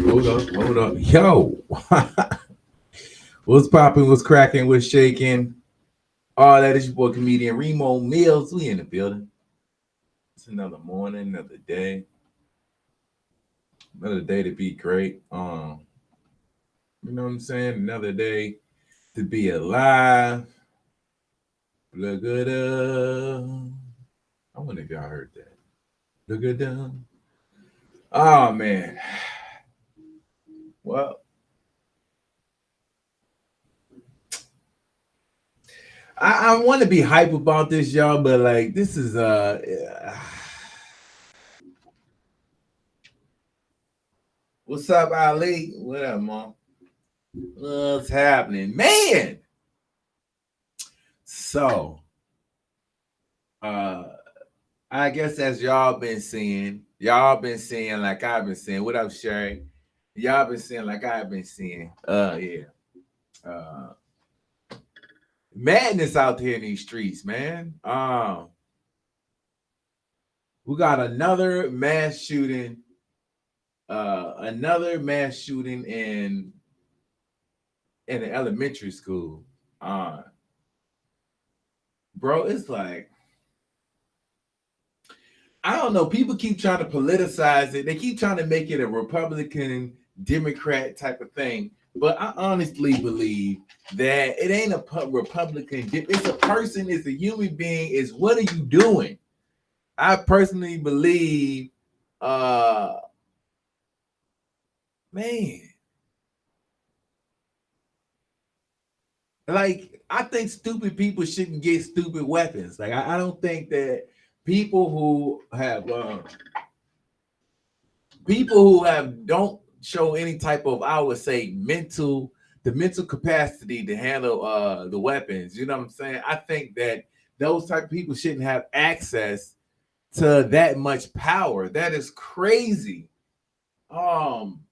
Hold up. Yo, what's popping? What's cracking? What's shaking? All that is your boy comedian Remo Mills. We in the building. It's another morning, another day to be great. You know what I'm saying? Another day to be alive. Look good. I wonder if y'all heard that. Look good. Oh man. Well, I want to be hype about this, y'all, but like this is what's up, Ali? What up, mom? What's happening, man? So, uh, I guess as y'all been seeing like I've been seeing. What up, Sherry? Y'all been seeing like I've been seeing. Yeah. Uh, Madness out here in these streets, man. We got another mass shooting in an elementary school. Uh, bro, it's like I don't know. People keep trying to politicize it. They keep trying to make it a Republican, Democrat type of thing. But I honestly believe that it ain't a Republican. It's a person. It's a human being. It's what are you doing? I personally believe, man, like I think stupid people shouldn't get stupid weapons. Like I don't think that people who have don't show any type of, I would say, mental capacity to handle the weapons. You know what I'm saying? I think that those type of people shouldn't have access to that much power. That is crazy. Um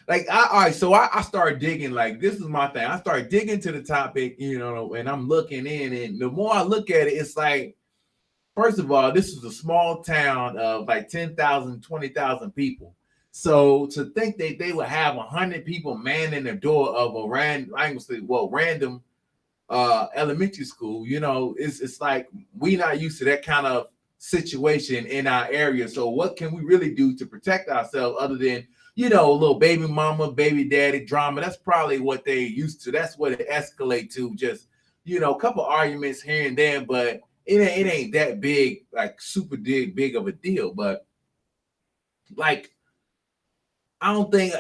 like all right, so I started digging, like this is my thing. I started digging to the topic, and I'm looking in, and the more I look at it, it's like, first of all, this is a small town of like 10,000, 20,000 people. So to think that they would have 100 people manning the door of a random elementary school, it's like we not used to that kind of situation in our area. So what can we really do to protect ourselves other than, a little baby mama, baby daddy drama? That's probably what they used to. That's what it escalate to. Just, a couple arguments here and there, but it ain't that big, like super big of a deal. But like, I don't think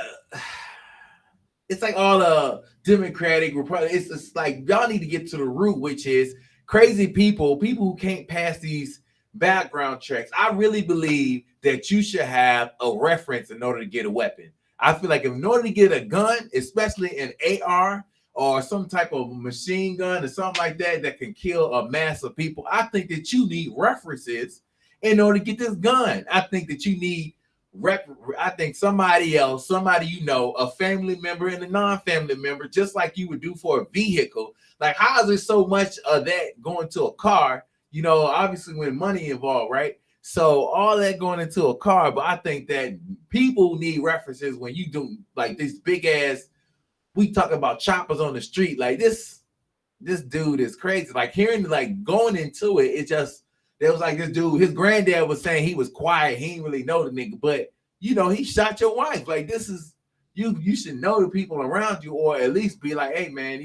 it's like all the Democratic Republic. It's just like y'all need to get to the root, which is crazy people who can't pass these background checks. I really believe that you should have a reference in order to get a weapon. I feel like in order to get a gun, especially an AR or some type of machine gun or something like that can kill a mass of people, I think that you need references in order to get this gun. I think that you need I think somebody else, a family member and a non-family member, just like you would do for a vehicle. Like, how is there so much of that going to a car? Obviously when money involved, right? So all that going into a car, but I think that people need references when you do like this big ass. We talk about choppers on the street, like this dude is crazy. Like hearing like going into it, it just there was like this dude. His granddad was saying he was quiet. He didn't really know the nigga, but he shot your wife. Like this is you. You should know the people around you, or at least be like, hey man,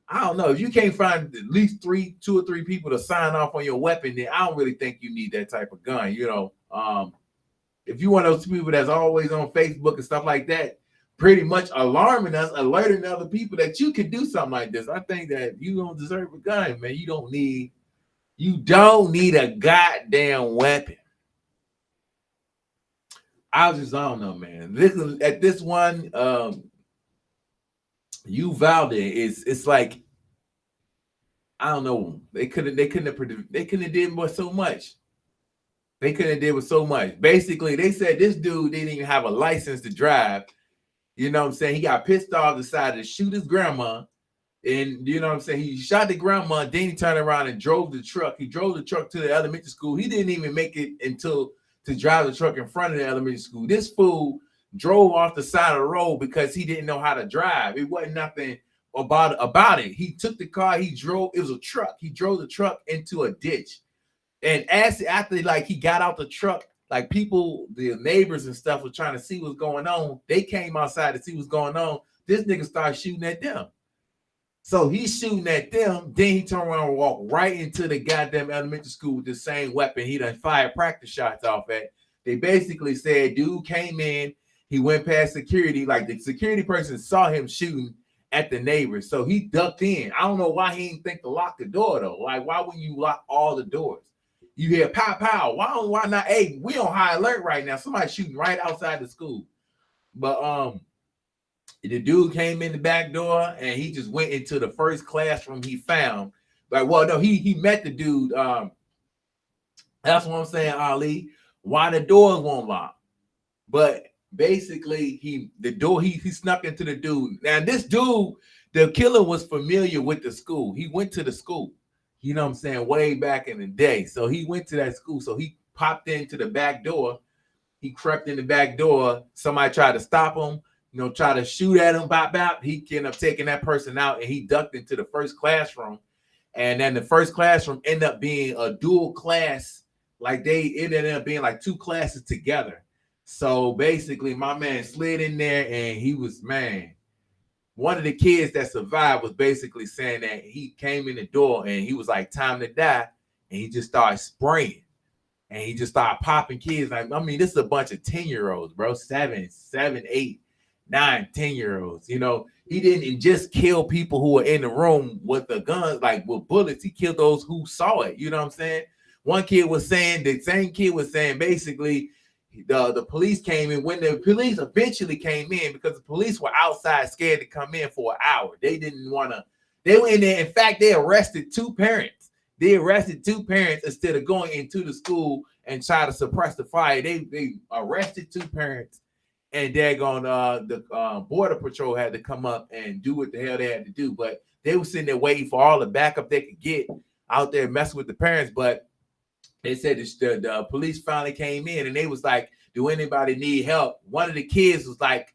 I don't know. If you can't find at least two or three people to sign off on your weapon, then I don't really think you need that type of gun. If you one of those people that's always on Facebook and stuff like that, pretty much alarming us, alerting other people that you could do something like this, I think that you don't deserve a gun, man. You don't need a goddamn weapon. I don't know, man. This one, Uvalde it's like, I don't know. They couldn't have did with so much. They couldn't have did with so much. Basically, they said this dude didn't even have a license to drive. You know what I'm saying? He got pissed off, decided to shoot his grandma. And you know what I'm saying? He shot the grandma, then he turned around and drove the truck. He drove the truck to the elementary school. He didn't even make it until to drive the truck in front of the elementary school. This fool drove off the side of the road because he didn't know how to drive. It wasn't nothing about it. He took the car, he drove, it was a truck. He drove the truck into a ditch. And after like he got out the truck, like people, the neighbors and stuff was trying to see what's going on. They came outside to see what's going on. This nigga started shooting at them. So he's shooting at them. Then he turned around and walked right into the goddamn elementary school with the same weapon he done fired practice shots off at. They basically said dude came in, he went past security, like the security person saw him shooting at the neighbors. So he ducked in. I don't know why he didn't think to lock the door though. Like, why wouldn't you lock all the doors? You hear pow pow. Why not? Hey, we on high alert right now. Somebody shooting right outside the school. But the dude came in the back door and he just went into the first classroom he found. Like, well, no, he met the dude. That's what I'm saying, Ali. Why the doors won't lock? But basically, he snuck into the dude. Now, this dude, the killer was familiar with the school. He went to the school. You know what I'm saying? Way back in the day. So he went to that school. So he popped into the back door. He crept in the back door. Somebody tried to stop him, try to shoot at him, bop, bop. He ended up taking that person out and he ducked into the first classroom. And then the first classroom ended up being a dual class. Like it ended up being like two classes together. So basically my man slid in there and he was, one of the kids that survived was basically saying that he came in the door and he was like, time to die. And he just started spraying. And he just started popping kids. Like, I mean, this is a bunch of 10-year-olds, bro. 7, 8, 9, 10-year-olds. He didn't just kill people who were in the room with the guns, like with bullets. He killed those who saw it. You know what I'm saying? The same kid was saying basically, the police came in. When the police eventually came in, because the police were outside scared to come in for an hour. They didn't want to. They were in there. In fact, they arrested two parents. Instead of going into the school and try to suppress the fire. They arrested two parents, and the border patrol had to come up and do what the hell they had to do. But they were sitting there waiting for all the backup they could get out there messing with the parents. But they said the police finally came in and they was like, do anybody need help? One of the kids was like,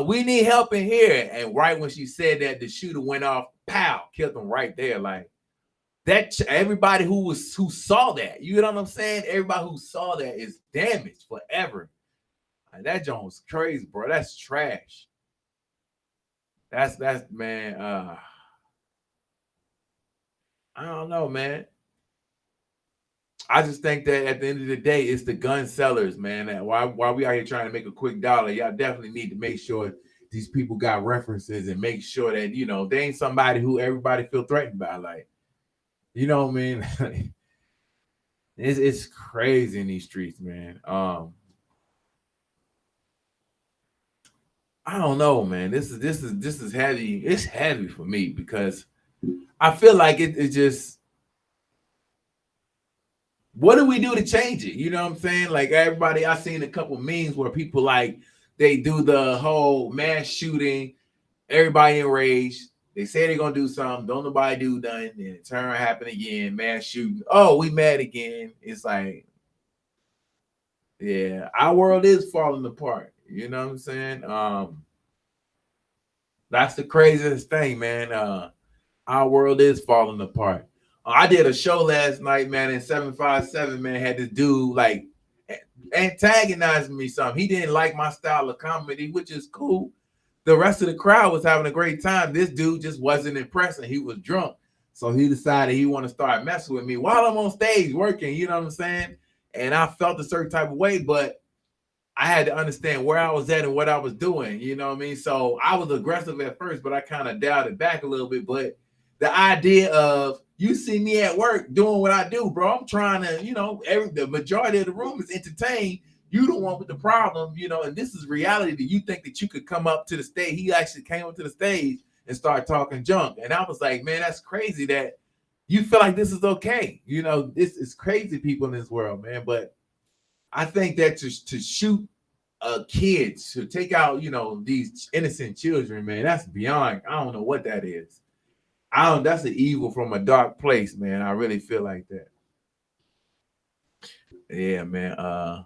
we need help in here. And right when she said that, the shooter went off, pow, killed them right there. Like that, everybody who saw that, you know what I'm saying? Everybody who saw that is damaged forever. Like, that joint was crazy, bro. That's trash. That's man. I don't know, man. I just think that at the end of the day, it's the gun sellers, man. While we out here trying to make a quick dollar, y'all definitely need to make sure these people got references and make sure that, they ain't somebody who everybody feel threatened by. Like, you know what I mean? It's crazy in these streets, man. I don't know, man. This is heavy. It's heavy for me because I feel like it just. What do we do to change it? You know what I'm saying? Like everybody, I seen a couple memes where people like they do the whole mass shooting, everybody enraged. They say they're gonna do something, don't nobody do nothing, and it turn around happen again, mass shooting. Oh, we mad again. It's like, yeah, our world is falling apart. You know what I'm saying? That's the craziest thing, man. Our world is falling apart. I did a show last night, man, and 757, man, had this dude like antagonizing me something. He didn't like my style of comedy, which is cool. The rest of the crowd was having a great time. This dude just wasn't impressing. He was drunk. So he decided he want to start messing with me while I'm on stage working, you know what I'm saying? And I felt a certain type of way, but I had to understand where I was at and what I was doing, you know what I mean? So I was aggressive at first, but I kind of dialed it back a little bit. But the idea of you see me at work doing what I do, bro. I'm trying to, the majority of the room is entertained. You the one with the problem, and this is reality that you think that you could come up to the stage. He actually came up to the stage and started talking junk. And I was like, man, that's crazy that you feel like this is okay. This is crazy people in this world, man. But I think that to shoot kids, to take out, these innocent children, man, that's beyond, I don't know what that is. That's an evil from a dark place, man. I really feel like that. Yeah, man.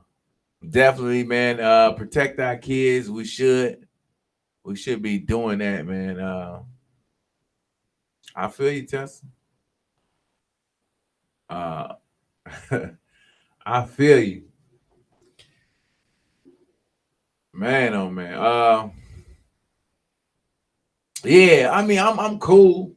Definitely, man. Protect our kids. We should be doing that, man. I feel you, Tessa. Uh, I feel you, man. Oh man. Yeah. I mean, I'm cool.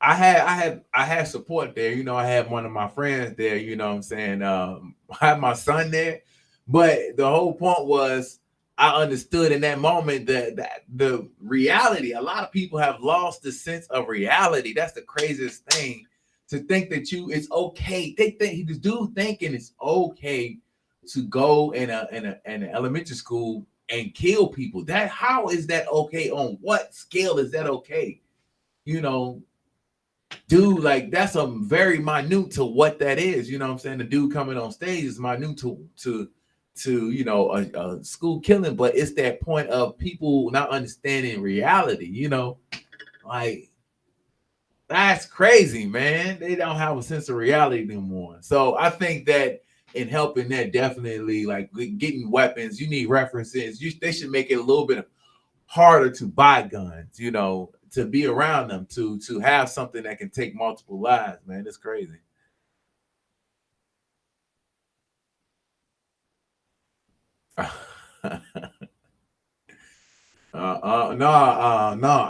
I had support there. You know, I had one of my friends there. You know what I'm saying? I had my son there, but the whole point was I understood in that moment that the reality. A lot of people have lost the sense of reality. That's the craziest thing, to think that it's okay. They think this dude thinking it's okay to go in an elementary school and kill people. That how is that okay? On what scale is that okay? You know, dude, like that's a very minute to what that is. You know what I'm saying? The dude coming on stage is minute to a school killing, but it's that point of people not understanding reality. Like that's crazy, man. They don't have a sense of reality anymore. So I think that in helping that, definitely like getting weapons, you need references. They should make it a little bit harder to buy guns, to be around them, to have something that can take multiple lives, man. It's crazy. No,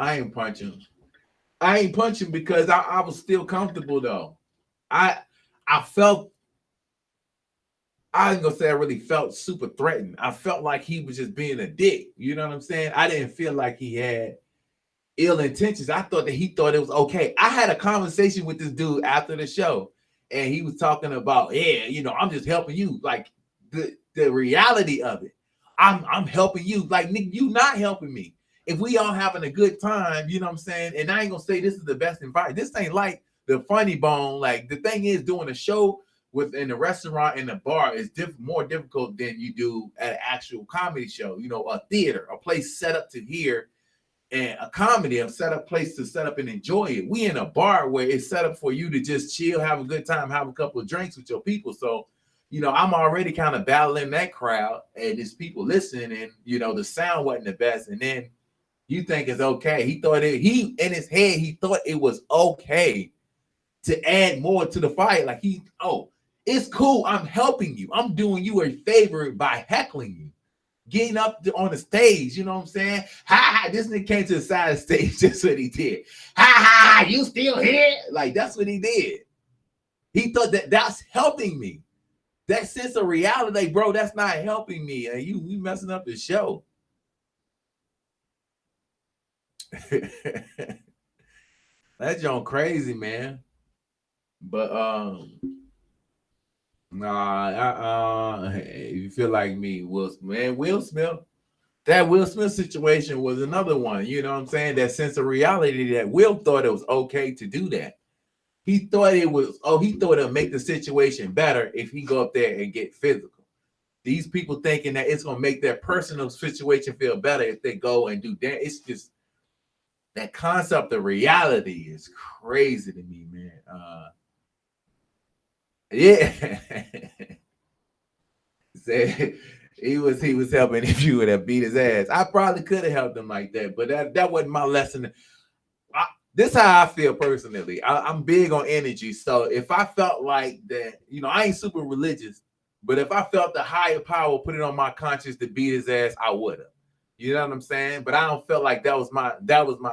I ain't punching. I ain't punching because I was still comfortable though. I I felt I ain't gonna say I really felt super threatened. I felt like he was just being a dick. You know what I'm saying? I didn't feel like he had ill intentions. I thought that he thought it was okay. I had a conversation with this dude after the show, and he was talking about, yeah, I'm just helping you. Like the reality of it. I'm helping you. Like, nigga, you not helping me. If we all having a good time, you know what I'm saying? And I ain't gonna say this is the best environment. This ain't like the funny bone. Like the thing is, doing a show within the restaurant and the bar is more difficult than you do at an actual comedy show. A theater, a place set up to hear, and a comedy, a set up place to set up and enjoy it. We in a bar where it's set up for you to just chill, have a good time, have a couple of drinks with your people. So, I'm already kind of battling that crowd and there's people listening, and the sound wasn't the best. And then you think it's okay. He in his head, he thought it was okay to add more to the fight. Like it's cool. I'm helping you. I'm doing you a favor by heckling you, getting up on the stage, you know what I'm saying? Ha, this nigga came to the side of the stage. That's what he did. Ha, you still here? Like, that's what he did. He thought that's helping me. That sense of reality, like, bro, that's not helping me. You messing up the show. That's John crazy, man. But if you feel like me, Will Smith, that Will Smith situation was another one. You know what I'm saying? That sense of reality that Will thought it was okay to do that. He thought it would make the situation better if he go up there and get physical. These people thinking that it's gonna make their personal situation feel better if they go and do that. It's just that concept of reality is crazy to me, man. Yeah. He was helping. If you would have beat his ass, I probably could have helped him like that, but that wasn't my lesson. This is how I feel personally. I'm big on energy, so if I felt like that, I ain't super religious, but if I felt the higher power put it on my conscience to beat his ass, I would have. You know what I'm saying? But I don't feel like that was my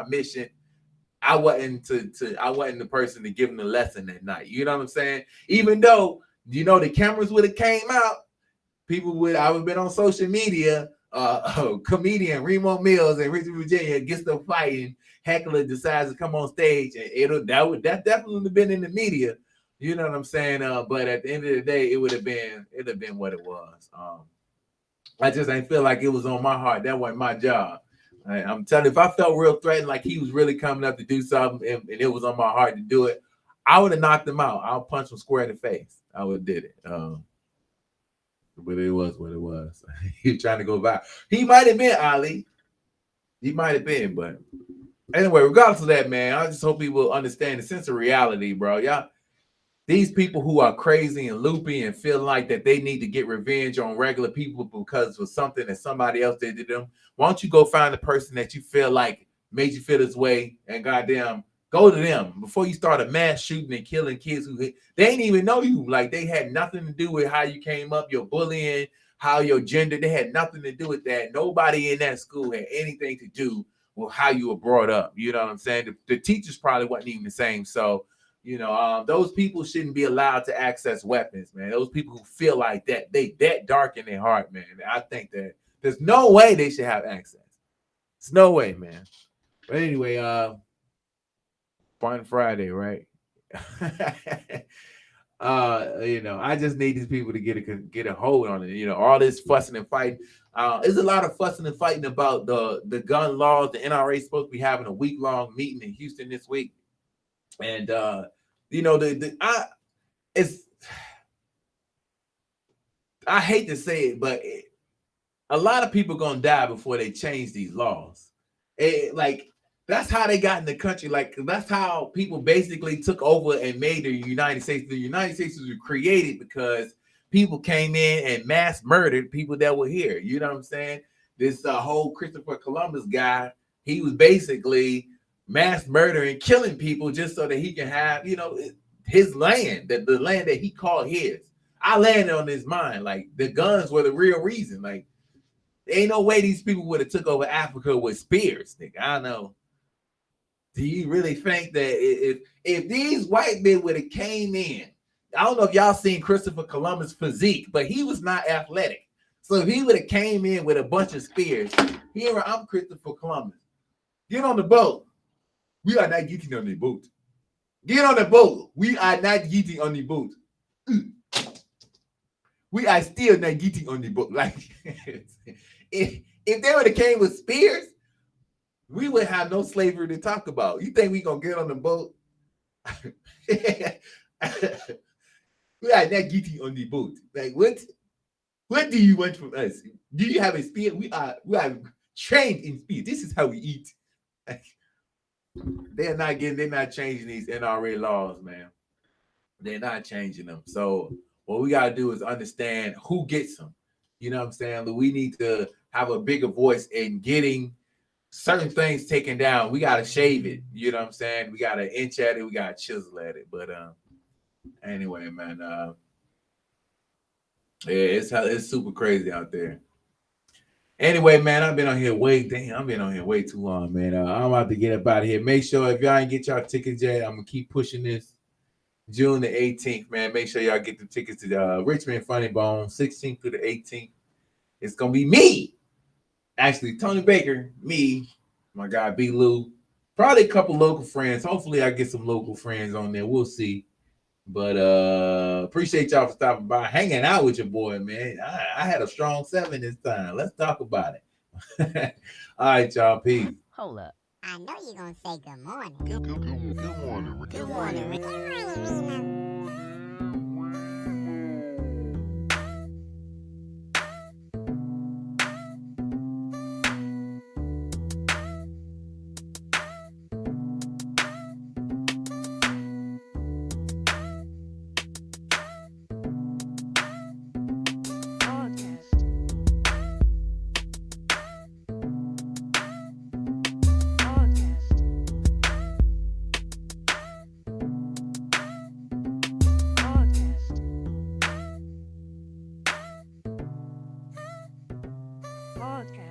mission. I wasn't I wasn't the person to give him the lesson that night. You know what I'm saying? Even though the cameras would have came out, I would have been on social media. Comedian Remo Mills and Richard Virginia gets to fighting. Heckler decides to come on stage, and that definitely would have been in the media. You know what I'm saying? But at the end of the day, it'd have been what it was. I just ain't feel like it was on my heart. That wasn't my job. I'm telling you, if I felt real threatened, like he was really coming up to do something, and it was on my heart to do it, I would have knocked him out. I'll punch him square in the face. I would have did it. But it was what it was. He was trying to go by. He might have been Ali. He might have been, but anyway, regardless of that, man, I just hope people understand the sense of reality, bro. Y'all, these people who are crazy and loopy and feel like that they need to get revenge on regular people because of something that somebody else did to them, why don't you go find the person that you feel like made you feel this way and goddamn go to them before you start a mass shooting and killing kids who they ain't even know you. Like they had nothing to do with how you came up, your bullying, how your gender. They had nothing to do with that. Nobody in that school had anything to do with how you were brought up. You know what I'm saying? The teachers probably wasn't even the same. So, those people shouldn't be allowed to access weapons, man. Those people who feel like that, they that dark in their heart, man. I think that there's no way they should have access. It's no way, man. But anyway, Fun Friday, right? I just need these people to get a hold on it. All this fussing and fighting. There's a lot of fussing and fighting about the gun laws. The NRA is supposed to be having a week-long meeting in Houston this week, and I hate to say it, but a lot of people gonna die before they change these laws. That's how they got in the country. Like that's how people basically took over and made the United States. The United States was created because people came in and mass murdered people that were here. You know what I'm saying? This whole Christopher Columbus guy, he was basically mass murdering, killing people just so that he can have, his land, the land that he called his. I landed on his mind. Like the guns were the real reason. Like ain't no way these people would have took over Africa with spears. Nigga, I know. Do you really think that if these white men would have came in, I don't know if y'all seen Christopher Columbus' physique, but he was not athletic. So if he would have came in with a bunch of spears, here I'm Christopher Columbus. Get on the boat. We are not getting on the boat. Get on the boat. We are not getting on the boat. We are still not getting on the boat. Like if they would have came with spears, we would have no slavery to talk about. You think we gonna get on the boat? We are not getting on the boat. Like what? What do you want from us? Do you have a spear? We are trained in spear. This is how we eat. They're not changing these NRA laws, man. They're not changing them. So what we gotta do is understand who gets them. You know what I'm saying? We need to have a bigger voice in getting certain things taken down. We gotta shave it. You know what I'm saying? We gotta inch at it. We gotta chisel at it. But anyway, man. Yeah, it's super crazy out there. Anyway, man, I've been on here way too long, man. I'm about to get up out of here. Make sure if y'all ain't get y'all tickets yet, I'm gonna keep pushing this. June the 18th, man. Make sure y'all get the tickets to Richmond Funny Bone, 16th to the 18th. It's gonna be me. Actually, Tony Baker, me, my guy B. Lou, probably a couple local friends. Hopefully, I get some local friends on there. We'll see. But appreciate y'all for stopping by, hanging out with your boy, man. I had a strong 7 this time. Let's talk about it. All right, y'all. Peace. Hold up. I know you're going to say good morning. Good morning. Good morning. Good morning. Podcast.